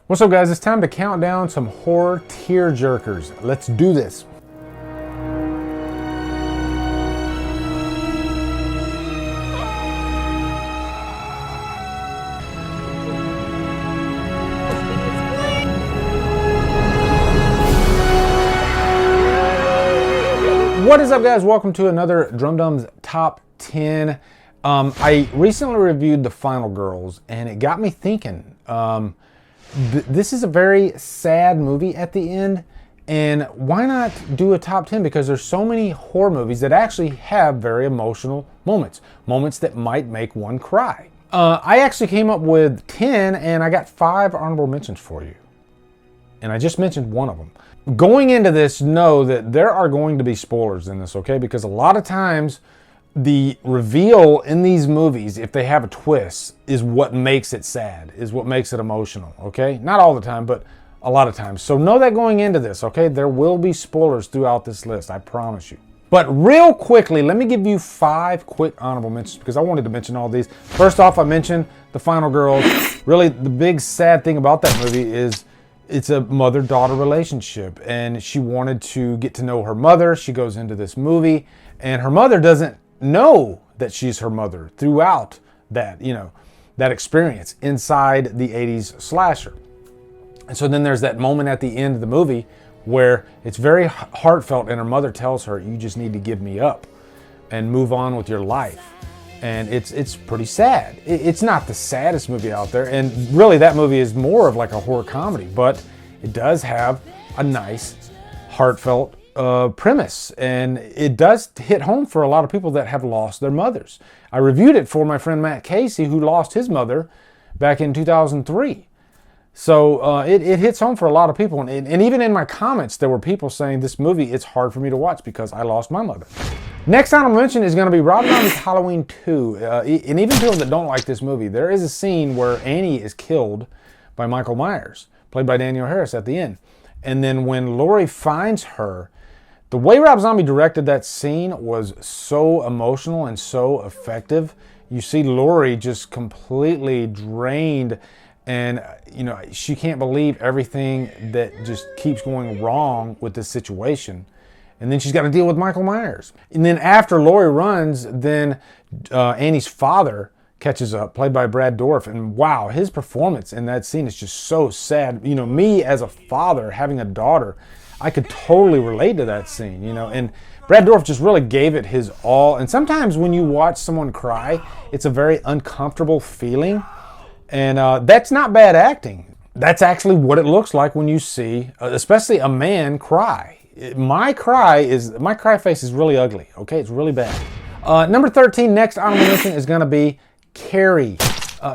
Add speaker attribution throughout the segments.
Speaker 1: What's up, guys? It's time to count down some horror tear jerkers. Let's do this. What is up, guys? Welcome to another Drumdums Top 10. I recently reviewed The Final Girls, and it got me thinking. This is a very sad movie at the end, and why not do a top 10? Because there's so many horror movies that actually have very emotional moments that might make one cry. I actually came up with 10, and I got 5 honorable mentions for you. And I just mentioned one of them. Going into this, know that there are going to be spoilers in this, okay? Because a lot of times, the reveal in these movies, if they have a twist, is what makes it sad, is what makes it emotional, okay? Not all the time, but a lot of times. So know that going into this, okay? There will be spoilers throughout this list, I promise you. But real quickly, let me give you 5 quick honorable mentions because I wanted to mention all these. First off, I mentioned The Final Girls. Really, the big sad thing about that movie is it's a mother-daughter relationship, and she wanted to get to know her mother. She goes into this movie, and her mother doesn't know that she's her mother throughout that, that experience inside the 80s slasher. And so then there's that moment at the end of the movie where it's very heartfelt, and her mother tells her, "You just need to give me up and move on with your life." And it's pretty sad. It's not the saddest movie out there, and really that movie is more of like a horror comedy, but it does have a nice, heartfelt premise, and it does hit home for a lot of people that have lost their mothers. I reviewed it for my friend Matt Casey, who lost his mother back in 2003. So it hits home for a lot of people, and even in my comments there were people saying this movie, it's hard for me to watch because I lost my mother. Next honorable mention is going to be Rob Zombie's Halloween 2. And even people that don't like this movie, there is a scene where Annie is killed by Michael Myers, played by Daniel Harris at the end. And then when Laurie finds her, the way Rob Zombie directed that scene was so emotional and so effective. You see Laurie just completely drained, and she can't believe everything that just keeps going wrong with this situation. And then she's got to deal with Michael Myers. And then after Laurie runs, then Annie's father catches up, played by Brad Dourif. And wow, his performance in that scene is just so sad. Me as a father having a daughter, I could totally relate to that scene, and Brad Dourif just really gave it his all. And sometimes when you watch someone cry, it's a very uncomfortable feeling. And that's not bad acting. That's actually what it looks like when you see, especially a man cry. My cry face is really ugly, okay? It's really bad. Number 13, next honorable mention is going to be Carrie.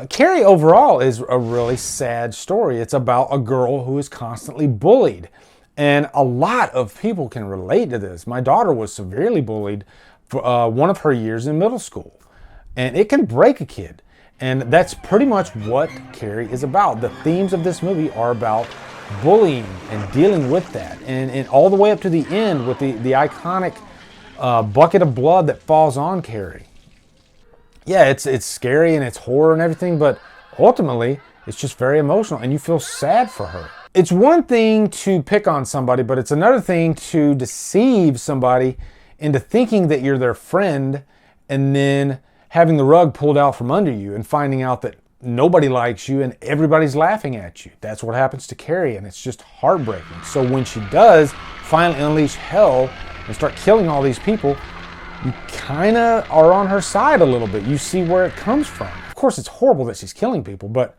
Speaker 1: Carrie overall is a really sad story. It's about a girl who is constantly bullied. And a lot of people can relate to this. My daughter was severely bullied for one of her years in middle school. And it can break a kid. And that's pretty much what Carrie is about. The themes of this movie are about bullying and dealing with that, and all the way up to the end with the iconic bucket of blood that falls on Carrie. Yeah, it's scary and it's horror and everything, but ultimately it's just very emotional, and you feel sad for her. It's one thing to pick on somebody, but it's another thing to deceive somebody into thinking that you're their friend, and then having the rug pulled out from under you and finding out that nobody likes you and everybody's laughing at you. That's what happens to Carrie, and it's just heartbreaking. So when she does finally unleash hell and start killing all these people, you kind of are on her side a little bit. You see where it comes from. Of course, it's horrible that she's killing people, but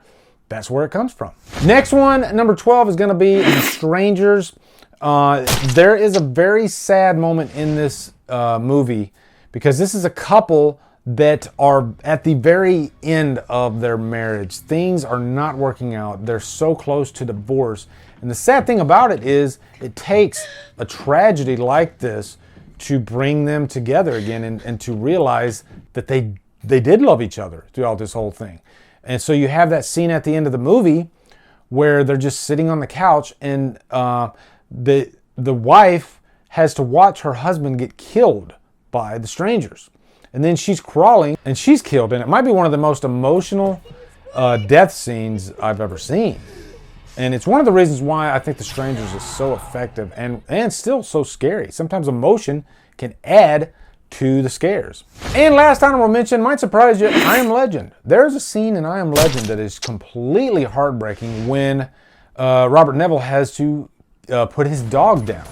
Speaker 1: that's where it comes from. Next one, number 12, is going to be The Strangers. There is a very sad moment in this movie because this is a couple that are at the very end of their marriage. Things are not working out. They're so close to divorce. And the sad thing about it is it takes a tragedy like this to bring them together again and to realize that they did love each other throughout this whole thing. And so you have that scene at the end of the movie where they're just sitting on the couch, and the wife has to watch her husband get killed by the strangers. And then she's crawling and she's killed. And it might be one of the most emotional death scenes I've ever seen. And it's one of the reasons why I think The Strangers is so effective and still so scary. Sometimes emotion can add to the scares. And last honorable mention, might surprise you, I Am Legend. There's a scene in I Am Legend that is completely heartbreaking when Robert Neville has to put his dog down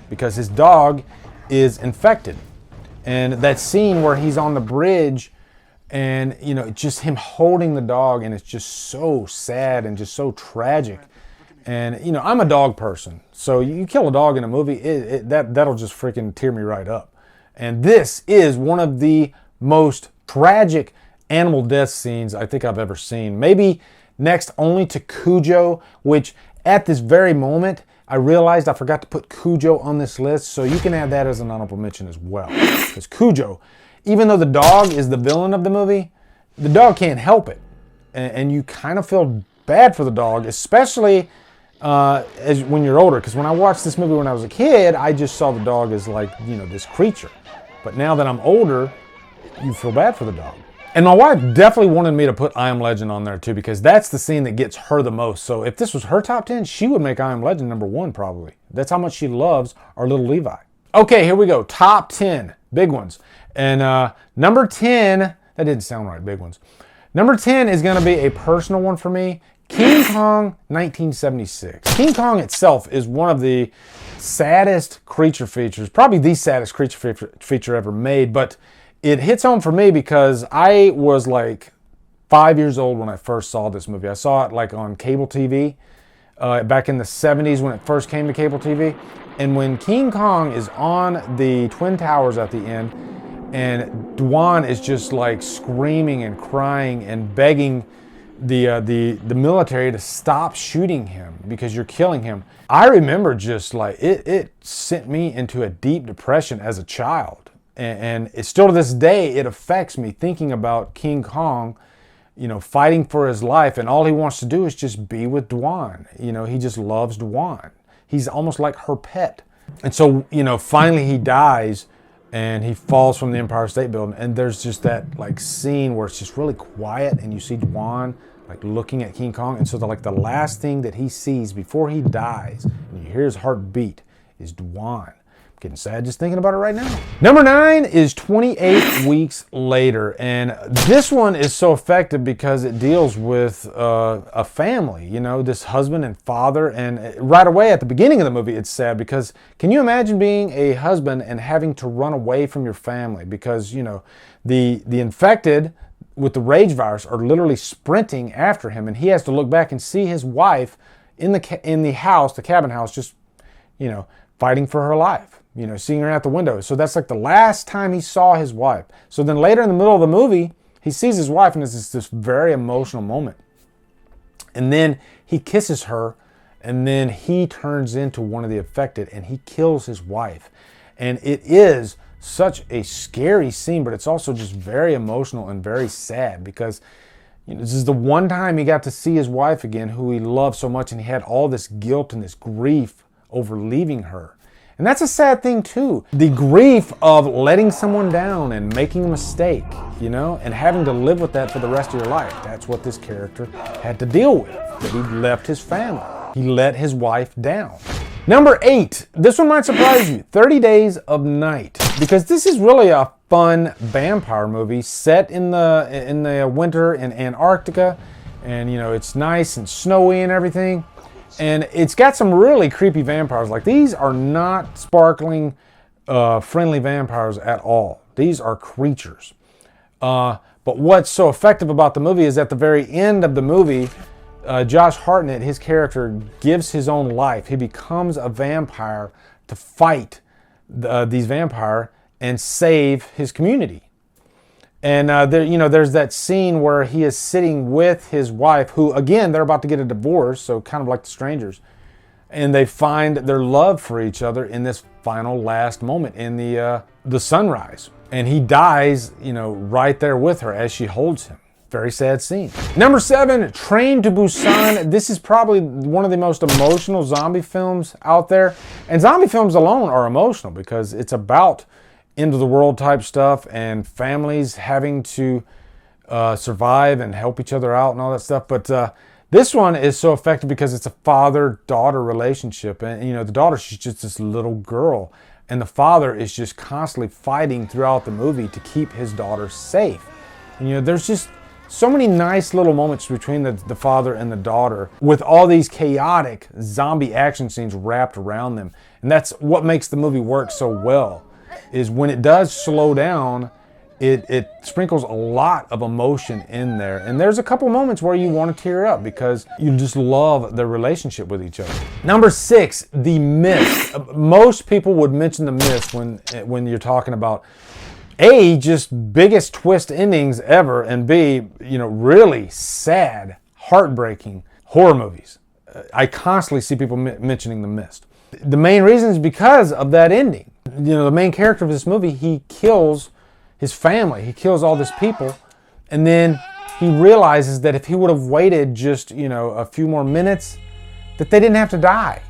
Speaker 1: because his dog is infected. And that scene where he's on the bridge and, you know, just him holding the dog, and it's just so sad and just so tragic. And, you know, I'm a dog person. So you kill a dog in a movie, that'll just freaking tear me right up. And this is one of the most tragic animal death scenes I think I've ever seen. Maybe next only to Cujo, which at this very moment, I realized I forgot to put Cujo on this list, so you can add that as an honorable mention as well. Because Cujo, even though the dog is the villain of the movie, the dog can't help it. And you kind of feel bad for the dog, especially as when you're older. Because when I watched this movie when I was a kid, I just saw the dog as like, you know, this creature. But now that I'm older, you feel bad for the dog. And my wife definitely wanted me to put I Am Legend on there too, because that's the scene that gets her the most. So if this was her top 10, she would make I Am Legend number 1 probably. That's how much she loves our little Levi. Okay, here we go. Top 10. Big ones. And number 10, that didn't sound right, big ones. Number 10 is going to be a personal one for me. King Kong 1976. King Kong itself is one of the saddest creature features, probably the saddest creature feature ever made, but it hits home for me because I was like 5 years old when I first saw this movie. I saw it like on cable TV back in the 70s when it first came to cable TV. And when King Kong is on the Twin Towers at the end, and Dwan is just like screaming and crying and begging the military to stop shooting him because you're killing him. I remember just like it sent me into a deep depression as a child. And it's still to this day, it affects me thinking about King Kong, you know, fighting for his life. And all he wants to do is just be with Dwan. You know, he just loves Dwan. He's almost like her pet. And so, you know, finally he dies and he falls from the Empire State Building. And there's just that like scene where it's just really quiet and you see Dwan like looking at King Kong. And so the last thing that he sees before he dies, and you hear his heart beat, is Dwan. Getting sad just thinking about it right now. Number 9 is 28 Weeks Later. And this one is so effective because it deals with a family, you know, this husband and father. And right away at the beginning of the movie, it's sad because can you imagine being a husband and having to run away from your family? Because, you know, the infected with the rage virus are literally sprinting after him. And he has to look back and see his wife in the house, the cabin house, just, you know, fighting for her life. You know, seeing her out the window. So that's like the last time he saw his wife. So then later in the middle of the movie, he sees his wife and it's this very emotional moment. And then he kisses her and then he turns into one of the affected and he kills his wife. And it is such a scary scene, but it's also just very emotional and very sad because, you know, this is the one time he got to see his wife again, who he loved so much, and he had all this guilt and this grief over leaving her. And that's a sad thing too. The grief of letting someone down and making a mistake, you know, and having to live with that for the rest of your life. That's what this character had to deal with, that he left his family. He let his wife down. Number 8, this one might surprise you, 30 Days of Night. Because this is really a fun vampire movie set in the winter in Antarctica. And, you know, it's nice and snowy and everything. And it's got some really creepy vampires. Like, these are not sparkling, friendly vampires at all. These are creatures. But what's so effective about the movie is at the very end of the movie, Josh Hartnett, his character, gives his own life. He becomes a vampire to fight these vampires and save his community. And there's that scene where he is sitting with his wife, who, again, they're about to get a divorce, so kind of like The Strangers. And they find their love for each other in this final last moment in the sunrise. And he dies, you know, right there with her as she holds him. Very sad scene. Number 7, Train to Busan. This is probably one of the most emotional zombie films out there. And zombie films alone are emotional because it's about end of the world type stuff and families having to survive and help each other out and all that stuff. But This one is so effective because it's a father-daughter relationship. And, you know, the daughter, she's just this little girl. And the father is just constantly fighting throughout the movie to keep his daughter safe. And, you know, there's just so many nice little moments between the father and the daughter with all these chaotic zombie action scenes wrapped around them. And that's what makes the movie work so well, is when it does slow down, it sprinkles a lot of emotion in there. And there's a couple moments where you want to tear up because you just love their relationship with each other. Number 6, The Mist. Most people would mention The Mist when you're talking about A, just biggest twist endings ever, and B, you know, really sad, heartbreaking horror movies. I constantly see people mentioning The Mist. The main reason is because of that ending. You know, the main character of this movie, he kills his family. He kills all these people, and then he realizes that if he would have waited just, you know, a few more minutes, that they didn't have to die.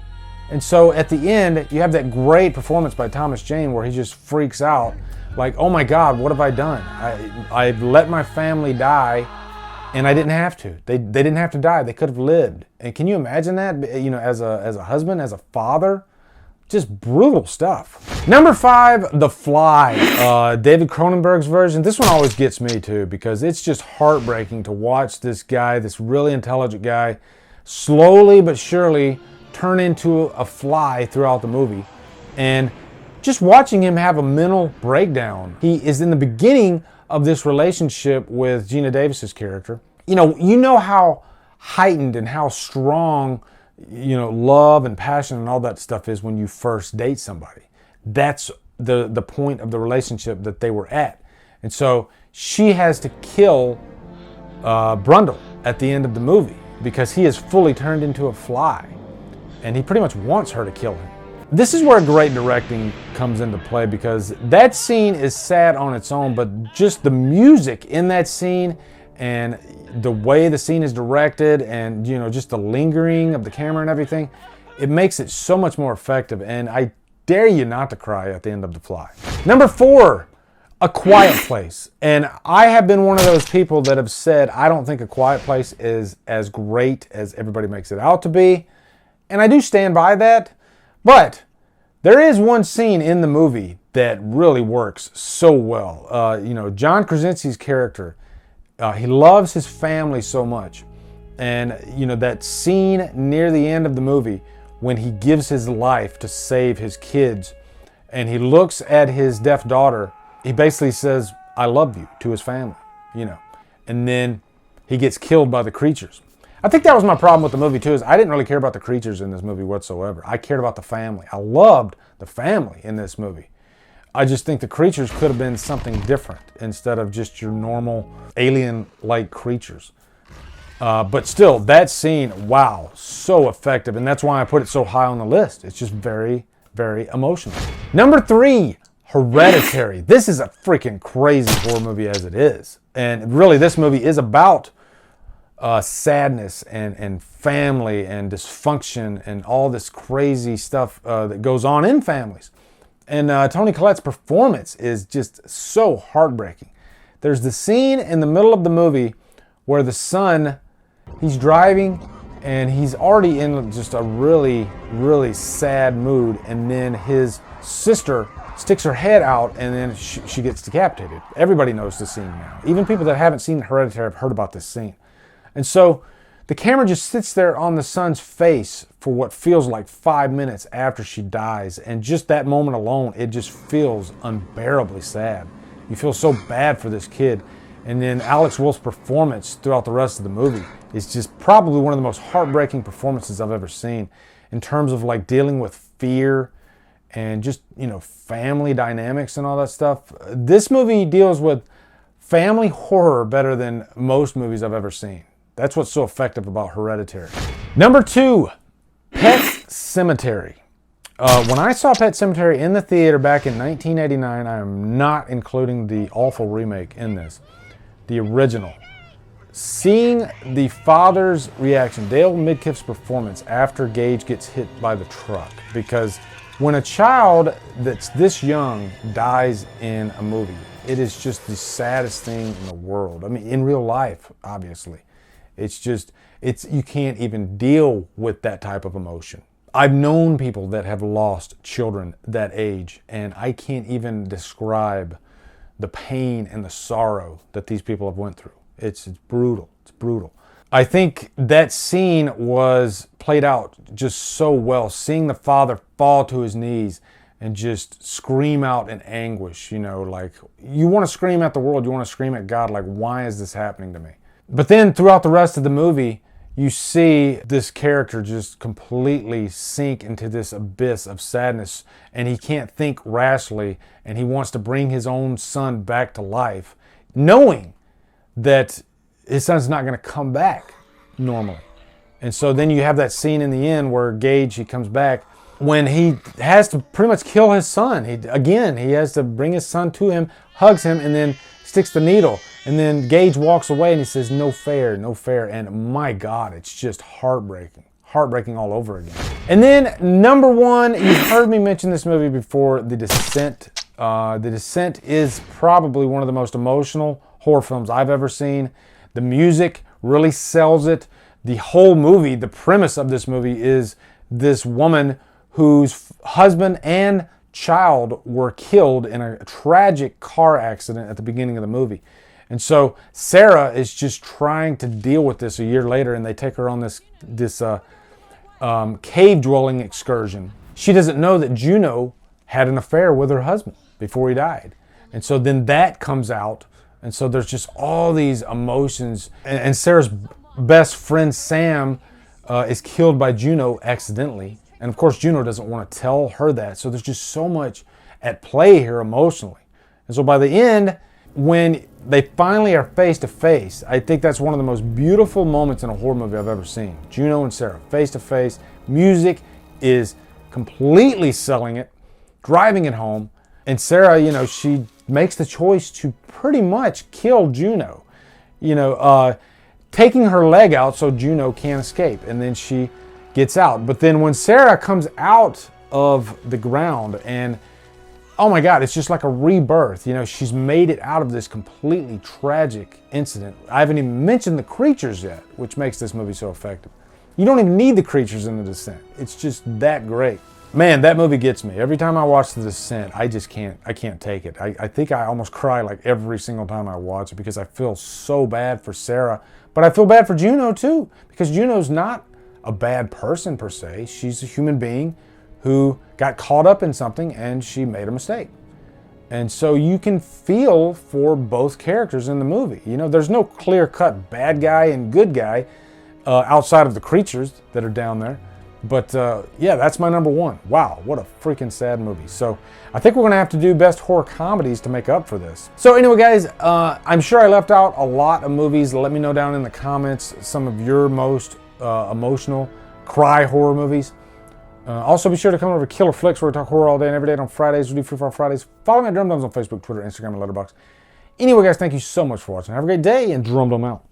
Speaker 1: And so at the end, you have that great performance by Thomas Jane where he just freaks out, like, oh my God, what have I done? I let my family die, and I didn't have to. They didn't have to die. They could have lived. And can you imagine that? You know, as a husband, as a father, just brutal stuff. Number 5, The Fly. David Cronenberg's version. This one always gets me too because it's just heartbreaking to watch this guy, this really intelligent guy, slowly but surely turn into a fly throughout the movie. And just watching him have a mental breakdown. He is in the beginning of this relationship with Gina Davis's character. You know how heightened and how strong, you know, love and passion and all that stuff is when you first date somebody. That's the point of the relationship that they were at. And so she has to kill Brundle at the end of the movie because he is fully turned into a fly. And he pretty much wants her to kill him. This is where great directing comes into play because that scene is sad on its own, but just the music in that scene and the way the scene is directed and, you know, just the lingering of the camera and everything, it makes it so much more effective. And I dare you not to cry at the end of The Fly. Number 4, A Quiet Place. And I have been one of those people that have said, I don't think A Quiet Place is as great as everybody makes it out to be. And I do stand by that. But there is one scene in the movie that really works so well. You know, John Krasinski's character, he loves his family so much. And, you know, that scene near the end of the movie when he gives his life to save his kids and he looks at his deaf daughter, he basically says, I love you to his family, you know. And then he gets killed by the creatures. I think that was my problem with the movie too, is I didn't really care about the creatures in this movie whatsoever. I cared about the family. I loved the family in this movie. I just think the creatures could have been something different instead of just your normal alien-like creatures. But still, that scene, wow, so effective. And that's why I put it so high on the list. It's just very, very emotional. Number 3, Hereditary. This is a freaking crazy horror movie as it is. And really, this movie is about sadness and family and dysfunction and all this crazy stuff that goes on in families. And Toni Collette's performance is just so heartbreaking. There's the scene in the middle of the movie where the son, he's driving and he's already in just a really, really sad mood, and then his sister sticks her head out and then she gets decapitated. Everybody knows this scene now. Even people that haven't seen Hereditary have heard about this scene. And so the camera just sits there on the son's face for what feels like 5 minutes after she dies. And just that moment alone, it just feels unbearably sad. You feel so bad for this kid. And then Alex Wolff's performance throughout the rest of the movie is just probably one of the most heartbreaking performances I've ever seen in terms of like dealing with fear and just, you know, family dynamics and all that stuff. This movie deals with family horror better than most movies I've ever seen. That's what's so effective about Hereditary. Number 2, Pet Sematary. When I saw Pet Sematary in the theater back in 1989, I am not including the awful remake in this, the original. Seeing the father's reaction, Dale Midkiff's performance after Gage gets hit by the truck, because when a child that's this young dies in a movie, it is just the saddest thing in the world. I mean, in real life, obviously. It's just, you can't even deal with that type of emotion. I've known people that have lost children that age, and I can't even describe the pain and the sorrow that these people have went through. It's brutal. It's brutal. I think that scene was played out just so well. Seeing the father fall to his knees and just scream out in anguish, like you want to scream at the world, you want to scream at God, like, why is this happening to me? But then throughout the rest of the movie, you see this character just completely sink into this abyss of sadness, and he can't think rationally, and he wants to bring his own son back to life, knowing that his son's not going to come back normally. And so then you have that scene in the end where Gage, he comes back, when he has to pretty much kill his son. He has to bring his son to him, hugs him, and then sticks the needle. And then Gage walks away and he says, no fair, no fair. And my God, it's just heartbreaking. Heartbreaking all over again. And then number one, you've heard me mention this movie before, The Descent. The Descent is probably one of the most emotional horror films I've ever seen. The music really sells it. The whole movie, the premise of this movie is this woman whose husband and child were killed in a tragic car accident at the beginning of the movie. And so Sarah is just trying to deal with this a year later, and they take her on this cave dwelling excursion. She doesn't know that Juno had an affair with her husband before he died. And so then that comes out. And so there's just all these emotions. And Sarah's best friend, Sam, is killed by Juno accidentally. And of course, Juno doesn't want to tell her that. So there's just so much at play here emotionally. And so by the end, when they finally are face to face, I think that's one of the most beautiful moments in a horror movie I've ever seen. Juno and Sarah face to face. Music is completely selling it, driving it home. And Sarah, she makes the choice to pretty much kill Juno, taking her leg out so Juno can't escape. And then she gets out. But then when Sarah comes out of the ground, and oh my God, it's just like a rebirth. She's made it out of this completely tragic incident. I haven't even mentioned the creatures yet, which makes this movie so effective. You don't even need the creatures in The Descent. It's just that great. Man, that movie gets me. Every time I watch The Descent, I can't take it. I think I almost cry like every single time I watch it because I feel so bad for Sarah. But I feel bad for Juno too, because Juno's not a bad person per se. She's a human being who got caught up in something and she made a mistake. And so you can feel for both characters in the movie. There's no clear-cut bad guy and good guy outside of the creatures that are down there. But yeah, that's my number one. Wow, what a freaking sad movie. So I think we're going to have to do best horror comedies to make up for this. So anyway, guys, I'm sure I left out a lot of movies. Let me know down in the comments some of your most emotional cry horror movies. Also, be sure to come over to Killer Flicks, where we talk horror all day and every day. On Fridays, we do Free for Fridays. Follow me at Drumdums on Facebook, Twitter, Instagram, and Letterboxd. Anyway, guys, thank you so much for watching. Have a great day, and Drumdum out.